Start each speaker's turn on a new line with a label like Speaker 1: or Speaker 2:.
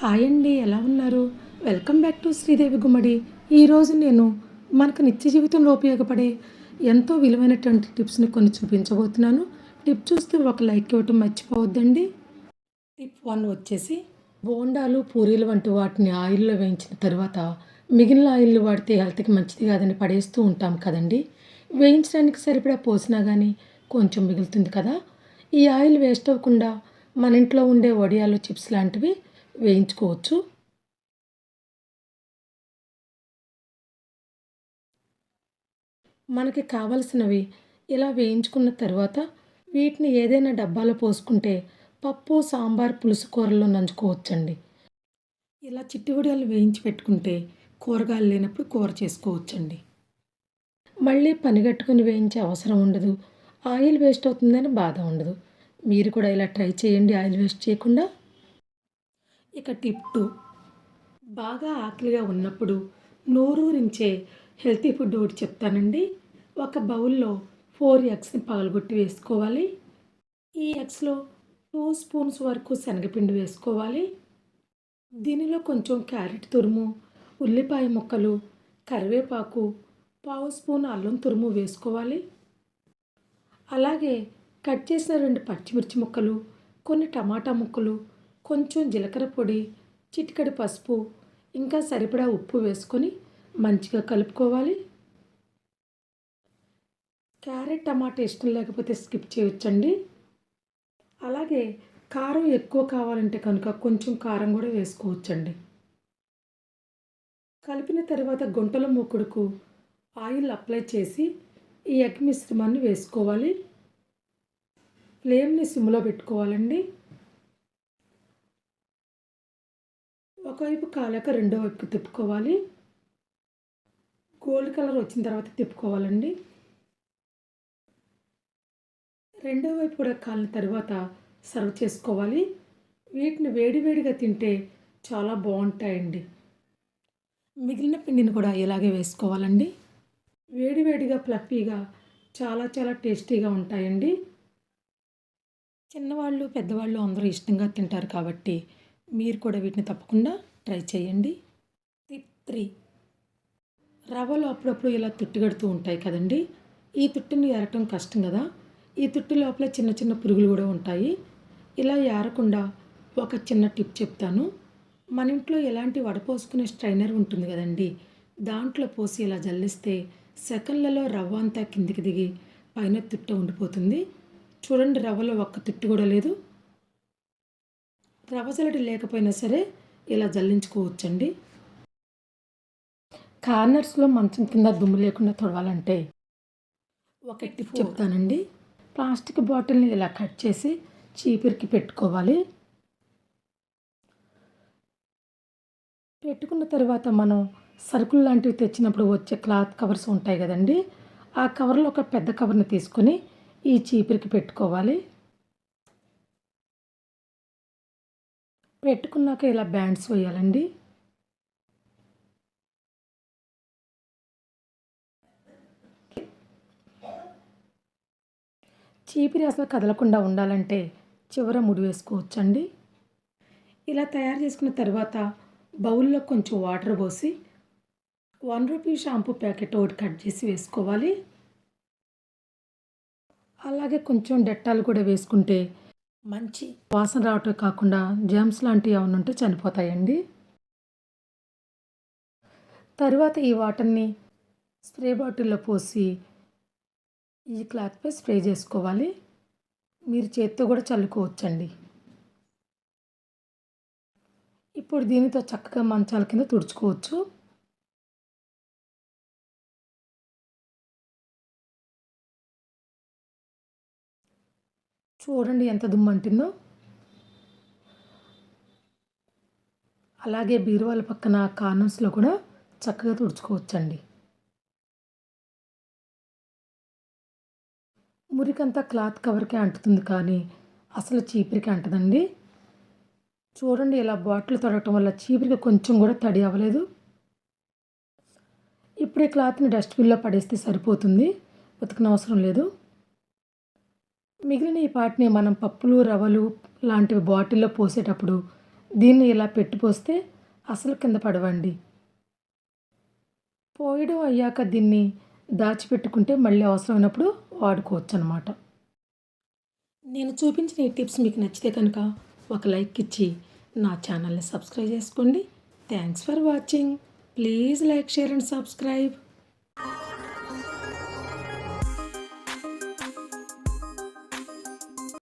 Speaker 1: Hi అండి, ఎలా ఉన్నారు? వెల్కమ్ బ్యాక్ టు శ్రీదేవి గుమ్మడి. ఈరోజు నేను మనకు నిత్య జీవితంలో ఉపయోగపడే ఎంతో విలువైనటువంటి టిప్స్ని కొన్ని చూపించబోతున్నాను. టిప్ చూస్తే ఒక లైక్ ఇవ్వటం మర్చిపోవద్దండి. టిప్ 1 వచ్చేసి బోండాలు, పూరీలు వంటి వాటిని ఆయిల్లో వేయించిన తర్వాత మిగిలిన ఆయిల్ని వాడితే హెల్త్కి మంచిది కాదని పడేస్తూ ఉంటాం కదండి. వేయించడానికి సరిపడా పోసినా కానీ కొంచెం మిగులుతుంది కదా. ఈ ఆయిల్ వేస్ట్ అవ్వకుండా మన ఇంట్లో ఉండే వడియాలు, చిప్స్ లాంటివి వేయించుకోవచ్చు. మనకి కావలసినవి ఇలా వేయించుకున్న తర్వాత వీటిని ఏదైనా డబ్బాలో పోసుకుంటే పప్పు, సాంబార్, పులుసు కూరల్లో నంచుకోవచ్చండి. ఇలా చిట్టి వడియాలు వేయించి పెట్టుకుంటే కూరగాయలు లేనప్పుడు కూర చేసుకోవచ్చండి. మళ్ళీ పనిగట్టుకుని వేయించే అవసరం ఉండదు. ఆయిల్ వేస్ట్ అవుతుందని బాధ ఉండదు. మీరు కూడా ఇలా ట్రై చేయండి ఆయిల్ వేస్ట్ చేయకుండా. ఇక టిప్ 2, బాగా ఆకలిగా ఉన్నప్పుడు నోరూరించే హెల్తీ ఫుడ్ ఒకటి చెప్తానండి. ఒక బౌల్‌లో 4 ఎగ్స్‌ని పగలగొట్టి వేసుకోవాలి. ఈ ఎగ్స్‌లో 2 స్పూన్స్ వరకు శనగపిండి వేసుకోవాలి. దీనిలో కొంచెం క్యారెట్ తురుము, ఉల్లిపాయ ముక్కలు, కరివేపాకు, పావు స్పూన్ అల్లం తురుము వేసుకోవాలి. అలాగే కట్ చేసిన 2 పచ్చిమిర్చి ముక్కలు, కొన్ని టమాటా ముక్కలు, కొంచెం జీలకర్ర పొడి, చిటికెడు పసుపు, ఇంకా సరిపడా ఉప్పు వేసుకొని మంచిగా కలుపుకోవాలి. క్యారెట్, టమాటా ఇష్టం లేకపోతే స్కిప్ చేయొచ్చండి. అలాగే కారం ఎక్కువ కావాలంటే కనుక కొంచెం కారం కూడా వేసుకోవచ్చండి. కలిపిన తర్వాత గుంటల మూకుడుకు ఆయిల్ అప్లై చేసి ఈ ఎగ్ మిశ్రమాన్ని వేసుకోవాలి. ఫ్లేమ్ని సిమ్లో పెట్టుకోవాలండి. ఒకవైపు కాలాక రెండో వైపుకి తిప్పుకోవాలి. గోల్డ్ కలర్ వచ్చిన తర్వాత తిప్పుకోవాలండి. రెండో వైపు కూడా కాలిన తర్వాత సర్వ్ చేసుకోవాలి. వీటిని వేడివేడిగా తింటే చాలా బాగుంటాయండి. మిగిలిన పిండిని కూడా ఇలాగే వేసుకోవాలండి. వేడివేడిగా ఫ్లఫీగా చాలా చాలా టేస్టీగా ఉంటాయండి. చిన్నవాళ్ళు, పెద్దవాళ్ళు అందరూ ఇష్టంగా తింటారు కాబట్టి మీరు కూడా వీటిని తప్పకుండా ట్రై చేయండి. టిప్ 3, రవ్వలు అప్పుడప్పుడు ఇలా తుట్టుగడుతూ ఉంటాయి కదండి. ఈ తుట్టుని ఏరటం కష్టం కదా. ఈ తుట్టు లోపల చిన్న చిన్న పురుగులు కూడా ఉంటాయి. ఇలా ఏరకుండా ఒక చిన్న టిప్ చెప్తాను. మన ఇంట్లో ఎలాంటి వడపోసుకునే స్ట్రైనర్ ఉంటుంది కదండి. దాంట్లో పోసి ఇలా జల్లిస్తే సెకన్లలో రవ్వ అంతా కిందికి దిగి పైన తుట్ట ఉండిపోతుంది. చూడండి, రవ్వలో ఒక్క తుట్టు కూడా లేదు. రవ్వ జల్లడి లేకపోయినా సరే ఇలా జల్లించుకోవచ్చండి. కార్నర్స్లో మంచం కింద దుమ్ము లేకుండా తుడవాలంటే ఒక టిప్ చెప్తానండి. ప్లాస్టిక్ బాటిల్ని ఇలా కట్ చేసి చీపిరికి పెట్టుకోవాలి. పెట్టుకున్న తర్వాత మనం సరుకులు లాంటివి తెచ్చినప్పుడు వచ్చే క్లాత్ కవర్స్ ఉంటాయి కదండి. ఆ కవర్లో ఒక పెద్ద కవర్ని తీసుకొని ఈ చీపిరికి పెట్టుకోవాలి. పెట్టుకున్నాక ఇలా బ్యాండ్స్ వేయాలండి. చీపిరి అసలు కదలకుండా ఉండాలంటే చివర ముడి వేసుకోవచ్చండి. ఇలా తయారు చేసుకున్న తర్వాత బౌల్లో కొంచెం వాటర్ పోసి 1 రూపీ షాంపూ ప్యాకెట్ ఒకటి కట్ చేసి వేసుకోవాలి. అలాగే కొంచెం డెట్టాలు కూడా వేసుకుంటే మంచి వాసన రావటం కాకుండా జర్మ్స్ లాంటివి ఏమైనా ఉంటే చనిపోతాయండి. తర్వాత ఈ వాటర్ని స్ప్రే బాటిల్లో పోసి ఈ క్లాత్పై స్ప్రే చేసుకోవాలి. మీరు చేత్తో కూడా చల్లుకోవచ్చండి. ఇప్పుడు దీనితో చక్కగా మంచాల కింద తుడుచుకోవచ్చు. చూడండి ఎంత దుమ్ము అంటిందో. అలాగే బీరువాల పక్కన కార్నర్స్లో కూడా చక్కగా తుడుచుకోవచ్చండి. మురికంతా క్లాత్ కవర్కే అంటుతుంది కానీ అసలు చీపిరికి అంటదండి. చూడండి, ఇలా బాటిల్ తొడగటం వల్ల చీపిరికి కొంచెం కూడా తడి అవ్వలేదు. ఇప్పుడు ఈ క్లాత్ని డస్ట్బిన్లో పడేస్తే సరిపోతుంది, ఉతకనవసరం లేదు. మిగిలిన ఈ పాటిని మనం పప్పులు, రవ్వలు లాంటివి బాటిల్లో పోసేటప్పుడు దీన్ని ఇలా పెట్టిపోస్తే అసలు కింద పడవండి. పోయడం అయ్యాక దీన్ని దాచిపెట్టుకుంటే మళ్ళీ అవసరమైనప్పుడు వాడుకోవచ్చనమాట. నేను చూపించిన ఈ టిప్స్ మీకు నచ్చితే కనుక ఒక లైక్ ఇచ్చి నా ఛానల్ని సబ్స్క్రైబ్ చేసుకోండి. Thanks for watching. Please like, share and subscribe.